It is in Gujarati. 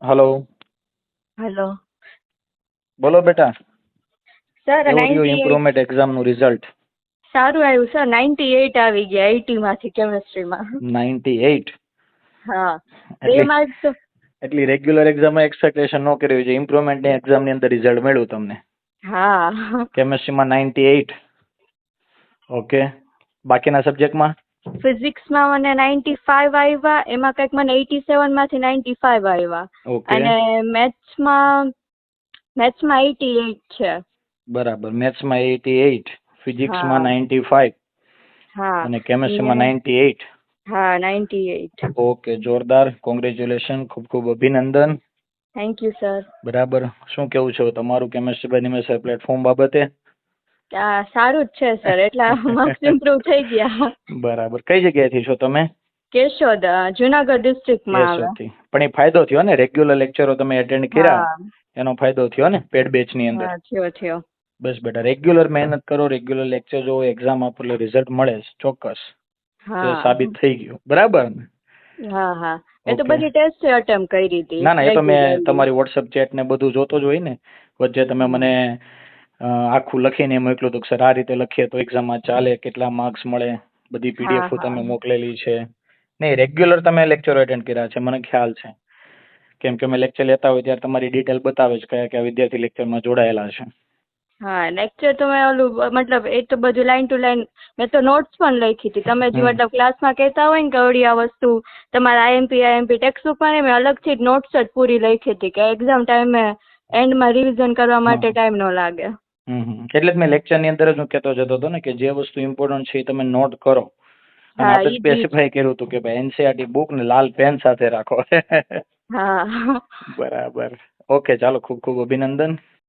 હલો. હેલો બોલો બેટા, સર. કેવું રહ્યું 98 ઇમ્પ્રુવમેન્ટ એક્ઝામનું રિઝલ્ટ? સારું આવ્યું સર. 98 આવી ગયા 80 માંથી કેમેસ્ટ્રીમાં. 98? હા, 2 એટલી માર્ક તો. એટલી રેગ્યુલર એક્ઝામમાં એક્સપેક્ટેશન ન કર્યું છે, ઇમ્પ્રુવમેન્ટની એક્ઝામની અંદર રિઝલ્ટ મળ્યું તમને હા, કેમેસ્ટ્રીમાં 98? ઓકે, બાકીના સબ્જેક્ટમાં? ફિઝિક્સમાં મને 95 આવ્યા, એમાં કંઈક મને 87 માંથી 95 આવ્યા. ઓકે, અને મેથ્સમાં 88 છે. બરાબર. મેથ્સમાં 88, ફિઝિક્સમાં હા 95 હા અને કેમેસ્ટ્રીમાં ને 98. હા 98. ઓકે, જોરદાર, કોંગ્રેચ્યુલેશન, ખૂબ ખૂબ અભિનંદન. Thank you sir. બરાબર. શું કેવું છે તમારું કેમેસ્ટ્રી બાય નિમેષ પ્લેટફોર્મ બાબતે? સારું જ છે સર, એટલા માર્ક્સ ઇમ્પ્રુવ થઈ ગયા. બરાબર. કઈ જગ્યાએથી છો તમે? કેશોદ, જુનાગઢ ડિસ્ટ્રિક્ટમાં આવે. કેશોદથી. પણ એ ફાયદો થયો ને, રેગ્યુલર લેક્ચરો તમે એટેન્ડ કર્યા, હા એનો ફાયદો થયો ને પેડ બેચ ની અંદર. હા, થયો. બસ બેટા, રેગ્યુલર મહેનત કરો, રેગ્યુલર લેક્ચર જો, એક્ઝામ આપો એટલે રિઝલ્ટ મળે જ ચોક્કસ. તો એ હા સાબિત થઈ ગયું. બરાબર ને? હા હા, એ તો ઓકે. બધી ટેસ્ટ અટેમ્પ કરી હતી ના ના, એ તો મેં રેગ્યુલરલી. તમારી વોટ્સઅપ ચેટ ને બધું જોતો જ હોય ને. વચ્ચે તમે મને આખું લખીને મોકલ્યું હતું કે સર આ રીતે લખીએ તો એક્ઝામમાં ચાલે, કેટલા માર્ક્સ મળે, બધી હા પીડીએફ હા તમે મોકલેલી છે. નહીં, રેગ્યુલર તમે લેક્ચરો એટેન્ડ કર્યા છે, મને ખ્યાલ છે. કેમ કે અમે લેક્ચર લેતા હોય ત્યારે તમારી ડિટેલ બતાવે છે કયા કયા વિદ્યાર્થી લેક્ચરમાં જોડાયેલા છે. હા, લેક્ચર તો મેં ઓલું મતલબ એ તો બધું લાઈન ટુ લાઈન મેં તો નોટ્સ પણ લખી હતી. તમે જે હમ. મતલબ ક્લાસમાં કહેતા હોય ને કે ઓળી આ વસ્તુ તમારા આઈએમપી ટેક્સ્ટ બુકમાં મેં અલગથી જ નોટ્સ જ પૂરી લખી હતી કે એક્ઝામ ટાઈમે એન્ડમાં રિવિઝન કરવા માટે હા. ટાઈમ ન લાગે. એટલે જ મેં લેક્ચરની અંદર જ હું કહેતો જતો હતો ને કે જે વસ્તુ ઇમ્પોર્ટન્ટ છે એ તમે નોટ કરો. અને હા, આપણે ઈજી. સ્પેસિફાઈ કર્યું હતું કે ભાઈ એનસીઆરટી બુક ને લાલ પેન સાથે રાખો. હા બરાબર. ઓકે, ચાલો, ખૂબ ખૂબ અભિનંદન.